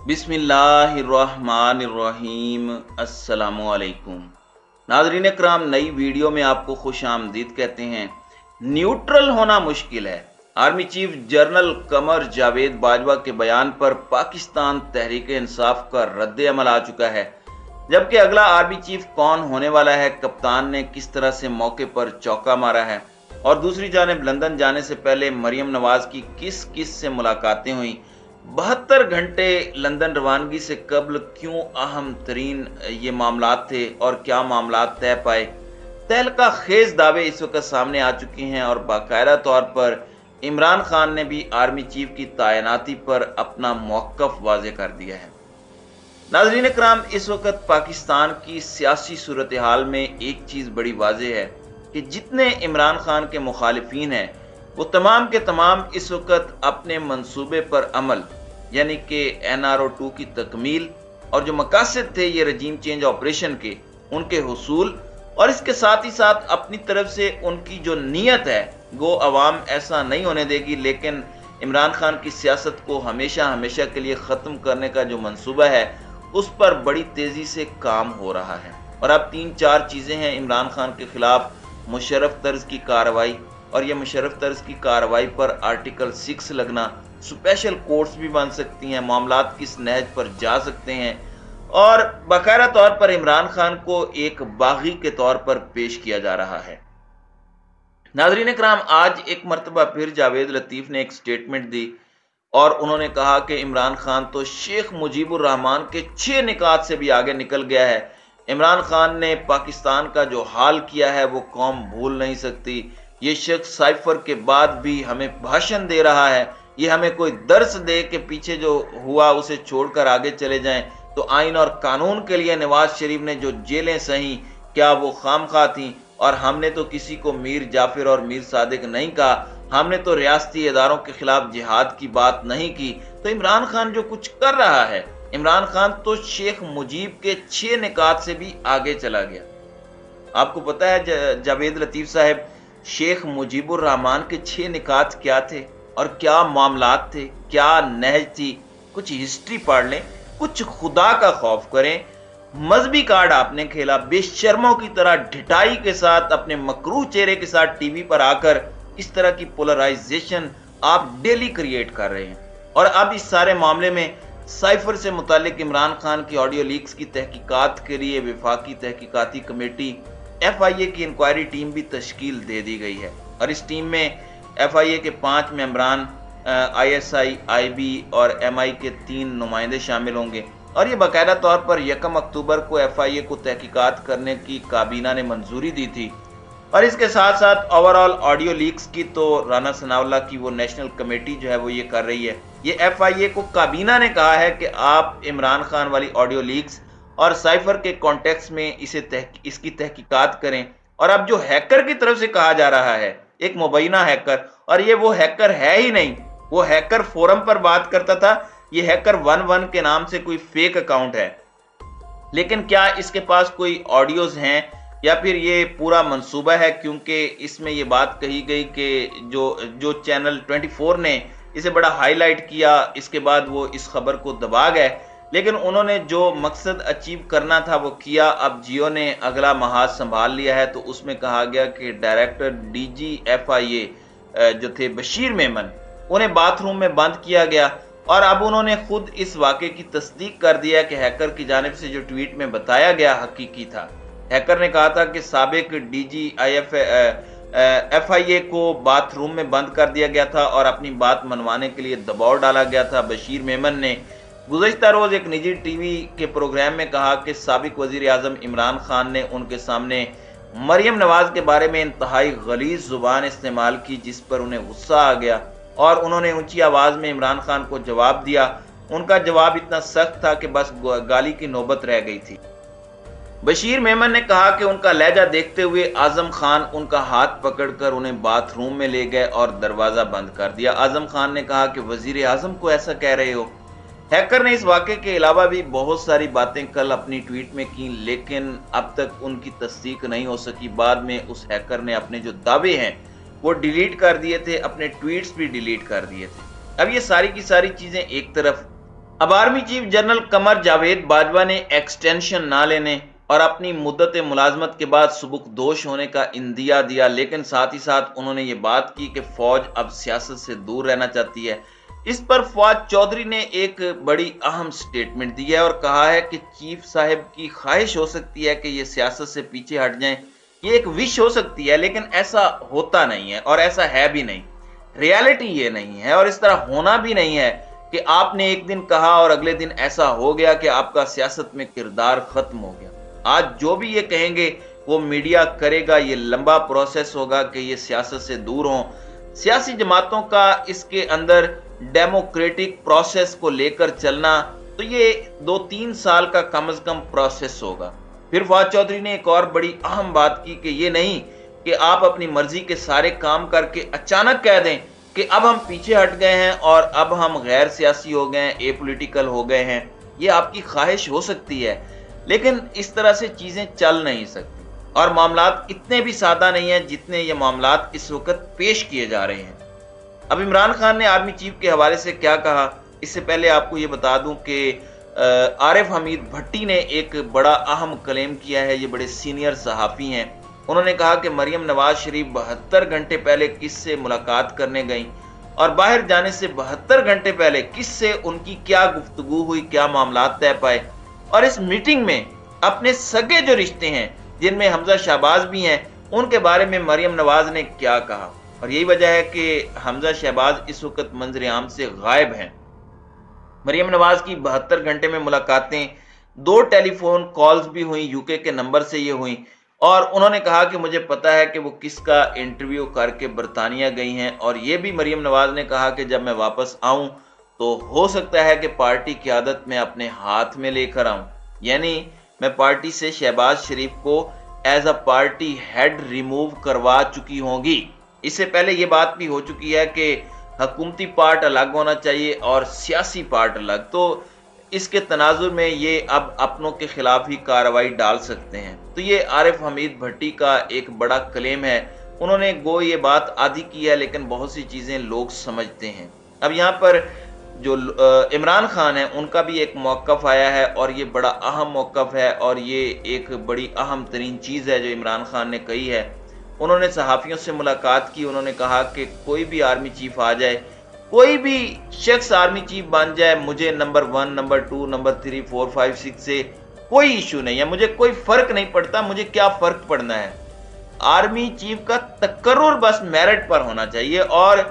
बिस्मिल्लाहिर्रहमानिर्रहीम। अस्सलामुअलैकुम नाज़रीन इकराम, नई वीडियो में आपको खुश आमदीद कहते हैं। न्यूट्रल होना मुश्किल है। Army chief general Qamar Javed Bajwa के बयान पर पाकिस्तान तहरीक इंसाफ का रद्द अमल आ चुका है, जबकि अगला आर्मी चीफ कौन होने वाला है, कप्तान ने किस तरह से मौके पर चौका मारा है, और दूसरी जानिब लंदन जाने से पहले मरियम नवाज की किस किस से मुलाकातें हुई, 72 घंटे लंदन रवानगी से कबल क्यों अहम तरीन ये मामलात थे और क्या मामलात तय पाए। तहलका खेज दावे इस वक्त सामने आ चुके हैं और बाकायदा तौर पर इमरान खान ने भी आर्मी चीफ की तैनाती पर अपना मौक़िफ़ वाज़े कर दिया है। नाज़रीन इकराम, इस वक्त पाकिस्तान की सियासी सूरत हाल में एक चीज़ बड़ी वाज़े है कि जितने इमरान खान के मुखालिफिन हैं वो तमाम के तमाम इस वक्त अपने मंसूबे पर अमल यानी कि NRO2 की तकमील और जो मकासद थे ये रजीम चेंज ऑपरेशन के, उनके हुसूल, और इसके साथ ही साथ अपनी तरफ से उनकी जो नीयत है वो अवाम ऐसा नहीं होने देगी, लेकिन इमरान खान की सियासत को हमेशा हमेशा के लिए ख़त्म करने का जो मंसूबा है उस पर बड़ी तेज़ी से काम हो रहा है। और अब 3-4 चीज़ें हैं इमरान खान के खिलाफ। मुशर्रफ तर्ज की कार्रवाई, और ये मुशर्रफ तर्ज की कार्रवाई पर आर्टिकल 6 लगना, स्पेशल कोर्ट्स भी बन सकती हैं, मामलात किस नहज पर जा सकते हैं, और बाकायदा तौर पर इमरान खान को एक बागी के तौर पर पेश किया जा रहा है। नाज़रीन इकराम, आज एक मरतबा फिर जावेद लतीफ़ ने एक स्टेटमेंट दी और उन्होंने कहा कि इमरान खान तो शेख मुजीबुर रहमान के 6 निकात से भी आगे निकल गया है। इमरान खान ने पाकिस्तान का जो हाल किया है वो कौम भूल नहीं सकती। ये शख्स साइफर के बाद भी हमें भाषण दे रहा है, ये हमें कोई दर्स दे कि पीछे जो हुआ उसे छोड़कर आगे चले जाएं। तो आइन और कानून के लिए नवाज शरीफ ने जो जेलें सही, क्या वो खामखा थी? और हमने तो किसी को मीर जाफिर और मीर सादिक नहीं कहा, हमने तो रियासती इदारों के खिलाफ जिहाद की बात नहीं की। तो इमरान खान जो कुछ कर रहा है, इमरान खान तो शेख मुजीब के 6 निकात से भी आगे चला गया। आपको पता है जावेद लतीफ़ साहब, शेख मुजीबुर रहमान के 6 निकात क्या थे और क्या मामलात थे, क्या नहज थी? कुछ हिस्ट्री पढ़ लें, कुछ खुदा का खौफ करें। मजहबी कार्ड आपने खेला, बेशर्मों की तरह ढिठाई के साथ अपने मकरूह चेहरे के साथ टीवी पर आकर इस तरह की पोलराइजेशन आप डेली क्रिएट कर रहे हैं। और अब इस सारे मामले में साइफर से मुतालिक इमरान खान की ऑडियो लीक्स की तहकीकात के लिए वफाकी तहकीकाती कमेटी FIA की इंक्वायरी टीम भी तश्कील दे दी गई है, और इस टीम में FIA के 5 मेंबरान, ISI, IB और MI के 3 नुमाइंदे शामिल होंगे। और ये बाकायदा तौर पर 1 अक्टूबर को FIA को तहकीकात करने की काबीना ने मंजूरी दी थी। और इसके साथ साथ ओवरऑल ऑडियो लीक्स की तो राना सनाउल्लाह की वो नेशनल कमेटी जो है वो ये कर रही है। ये FIA को काबीना ने कहा है कि आप इमरान खान वाली ऑडियो लीक्स और साइफर के कॉन्टेक्स्ट में इसकी तहकीकात करें। और अब जो हैकर की तरफ से कहा जा रहा है, एक मुबैना हैकर, और ये वो हैकर है ही नहीं, वो हैकर फोरम पर बात करता था, ये हैकर 11 के नाम से कोई फेक अकाउंट है। लेकिन क्या इसके पास कोई ऑडियोज हैं या फिर ये पूरा मंसूबा है? क्योंकि इसमें ये बात कही गई कि जो चैनल 24 ने इसे बड़ा हाईलाइट किया, इसके बाद वो इस खबर को दबा गए, लेकिन उन्होंने जो मकसद अचीव करना था वो किया। अब जियो ने अगला महाज संभाल लिया है, तो उसमें कहा गया कि डायरेक्टर DG FIA जो थे बशीर मेमन, उन्हें बाथरूम में बंद किया गया। और अब उन्होंने खुद इस वाक़े की तस्दीक कर दिया कि हैकर की जानिब से जो ट्वीट में बताया गया हकीकी था। हैकर ने कहा था कि साबिक DG FIA को बाथरूम में बंद कर दिया गया था और अपनी बात मनवाने के लिए दबाव डाला गया था। बशीर मेमन ने गुज़श्ता रोज़ एक निजी टीवी के प्रोग्राम में कहा कि साबिक वज़ीर आज़म इमरान खान ने उनके सामने मरियम नवाज के बारे में इंतहाई गलीज़ ज़ुबान इस्तेमाल की, जिस पर उन्हें गुस्सा आ गया और उन्होंने ऊंची आवाज़ में इमरान खान को जवाब दिया। उनका जवाब इतना सख्त था कि बस गाली की नौबत रह गई थी। बशीर मेमन ने कहा कि उनका लहजा देखते हुए आजम खान उनका हाथ पकड़कर उन्हें बाथरूम में ले गए और दरवाज़ा बंद कर दिया। आजम खान ने कहा कि वज़ीर आज़म को ऐसा कह रहे हो। हैकर ने इस वाक़े के अलावा भी बहुत सारी बातें कल अपनी ट्वीट में की, लेकिन अब तक उनकी तस्दीक नहीं हो सकी। बाद में उस हैकर ने अपने जो दावे हैं वो डिलीट कर दिए थे, अपने ट्वीट्स भी डिलीट कर दिए थे। अब ये सारी की सारी चीज़ें एक तरफ, अब army chief general Qamar Javed Bajwa ने एक्सटेंशन ना लेने और अपनी मुद्दत मुलाजमत के बाद सुबुकदोश होने का इंदिया दिया, लेकिन साथ ही साथ उन्होंने ये बात की कि फौज अब सियासत से दूर रहना चाहती है। इस पर फवाद चौधरी ने एक बड़ी अहम स्टेटमेंट दी है और कहा है कि चीफ साहब की ख्वाहिश हो सकती है कि ये सियासत से पीछे हट जाएं, ये एक विश हो सकती है, लेकिन ऐसा होता नहीं है और ऐसा है भी नहीं। रियलिटी ये नहीं है और इस तरह होना भी नहीं है कि आपने एक दिन कहा और अगले दिन ऐसा हो गया कि आपका सियासत में किरदार खत्म हो गया। आज जो भी ये कहेंगे वो मीडिया करेगा, ये लंबा प्रोसेस होगा कि ये सियासत से दूर हों। सियासी जमातों का इसके अंदर डेमोक्रेटिक प्रोसेस को लेकर चलना, तो ये 2-3 साल का कम से कम प्रोसेस होगा। फिर फवाद चौधरी ने एक और बड़ी अहम बात की कि ये नहीं कि आप अपनी मर्जी के सारे काम करके अचानक कह दें कि अब हम पीछे हट गए हैं और अब हम गैर सियासी हो गए हैं, एपॉलिटिकल हो गए हैं। ये आपकी ख्वाहिश हो सकती है, लेकिन इस तरह से चीजें चल नहीं सकती और मामलात इतने भी सादा नहीं है जितने ये मामलात इस वक्त पेश किए जा रहे हैं। अब इमरान खान ने आर्मी चीफ के हवाले से क्या कहा, इससे पहले आपको ये बता दूं कि आरिफ हमीद भट्टी ने एक बड़ा अहम क्लेम किया है। ये बड़े सीनियर सहाफ़ी हैं। उन्होंने कहा कि मरियम नवाज शरीफ 72 घंटे पहले किससे मुलाकात करने गई और बाहर जाने से 72 घंटे पहले किससे उनकी क्या गुफ्तगू हुई, क्या मामलात तय पाए, और इस मीटिंग में अपने सगे जो रिश्ते हैं जिनमें हमजा शहबाज भी हैं उनके बारे में मरियम नवाज ने क्या कहा। और यही वजह है कि हमजा शहबाज इस वक्त मंजर आम से गायब हैं। मरियम नवाज की 72 घंटे में मुलाकातें, 2 टेलीफोन कॉल्स भी हुई, यूके के नंबर से ये हुई, और उन्होंने कहा कि मुझे पता है कि वो किसका इंटरव्यू करके बरतानिया गई हैं। और ये भी मरियम नवाज ने कहा कि जब मैं वापस आऊं तो हो सकता है कि पार्टी की आदत मैं अपने हाथ में लेकर आऊं, यानी मैं पार्टी से शहबाज शरीफ को as a party head remove करवा चुकी होंगी। इससे पहले ये बात भी हो चुकी है कि हुकूमती पार्ट अलग होना चाहिए और सियासी पार्ट अलग, तो इसके तनाजुर में ये अब अपनों के खिलाफ ही कार्रवाई डाल सकते हैं। तो ये आरिफ हमीद भट्टी का एक बड़ा क्लेम है। उन्होंने गो ये बात आधी की है, लेकिन बहुत सी चीजें लोग समझते हैं। अब यहाँ पर जो इमरान खान है उनका भी एक मौक़िफ़ आया है और ये बड़ा अहम मौक़िफ़ है और ये एक बड़ी अहम तरीन चीज़ है जो इमरान खान ने कही है। उन्होंने सहाफ़ियों से मुलाकात की। उन्होंने कहा कि कोई भी आर्मी चीफ आ जाए, कोई भी शख्स आर्मी चीफ बन जाए, मुझे नंबर 1, नंबर 2, नंबर 3, 4, 5, 6 से कोई इशू नहीं है, मुझे कोई फर्क नहीं पड़ता। मुझे क्या फर्क पड़ना है, आर्मी चीफ का तकर्रुर बस मेरिट पर होना चाहिए। और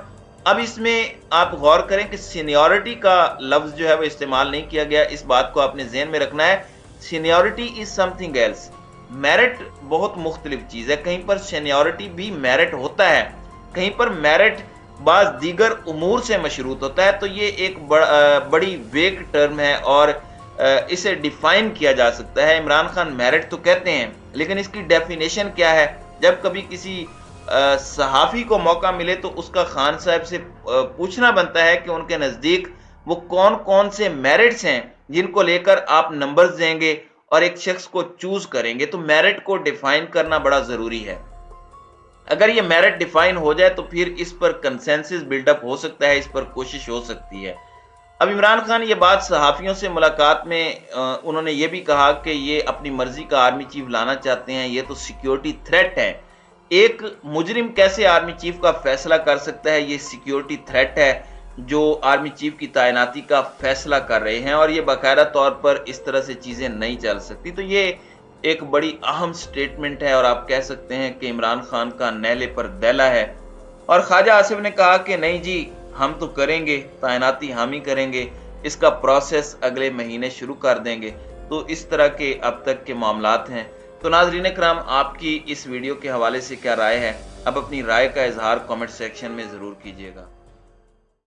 अब इसमें आप गौर करें कि सीनियरिटी का लफ्ज जो है वो इस्तेमाल नहीं किया गया। इस बात को आपने ज़हन में रखना है। Seniority is something else, merit बहुत मुख्तलिफ चीज़ है। कहीं पर सीनियरिटी भी मेरिट होता है, कहीं पर मेरिट बाज दीगर उमूर से मशरूत होता है। तो ये एक बड़ी वेग टर्म है और इसे डिफाइन किया जा सकता है। इमरान खान मेरिट तो कहते हैं, लेकिन इसकी डेफिनेशन क्या है। जब कभी किसी सहाफ़ी को मौका मिले तो उसका खान साहब से पूछना बनता है कि उनके नज़दीक वो कौन कौन से मेरिट्स हैं जिनको लेकर आप नंबर्स देंगे और एक शख्स को चूज करेंगे। तो मेरिट को डिफाइन करना बड़ा ज़रूरी है। अगर ये मेरिट डिफाइन हो जाए तो फिर इस पर कंसेंसस बिल्डअप हो सकता है, इस पर कोशिश हो सकती है। अब इमरान खान ये बात सहाफ़ियों से मुलाकात में उन्होंने ये भी कहा कि ये अपनी मर्जी का आर्मी चीफ लाना चाहते हैं, ये तो सिक्योरिटी थ्रेट है। एक मुजरिम कैसे आर्मी चीफ का फैसला कर सकता है, ये सिक्योरिटी थ्रेट है जो आर्मी चीफ की तैनाती का फैसला कर रहे हैं और ये बाकायदा तौर पर इस तरह से चीज़ें नहीं चल सकती। तो ये एक बड़ी अहम स्टेटमेंट है और आप कह सकते हैं कि इमरान खान का नेले पर दैला है। और ख्वाजा आसिफ ने कहा कि नहीं जी, हम तो करेंगे, तैनाती हम ही करेंगे, इसका प्रोसेस अगले महीने शुरू कर देंगे। तो इस तरह के अब तक के मामलात हैं। तो नाज़रीन कराम, आपकी इस वीडियो के हवाले से क्या राय है? अब अपनी राय का इजहार कमेंट सेक्शन में ज़रूर कीजिएगा।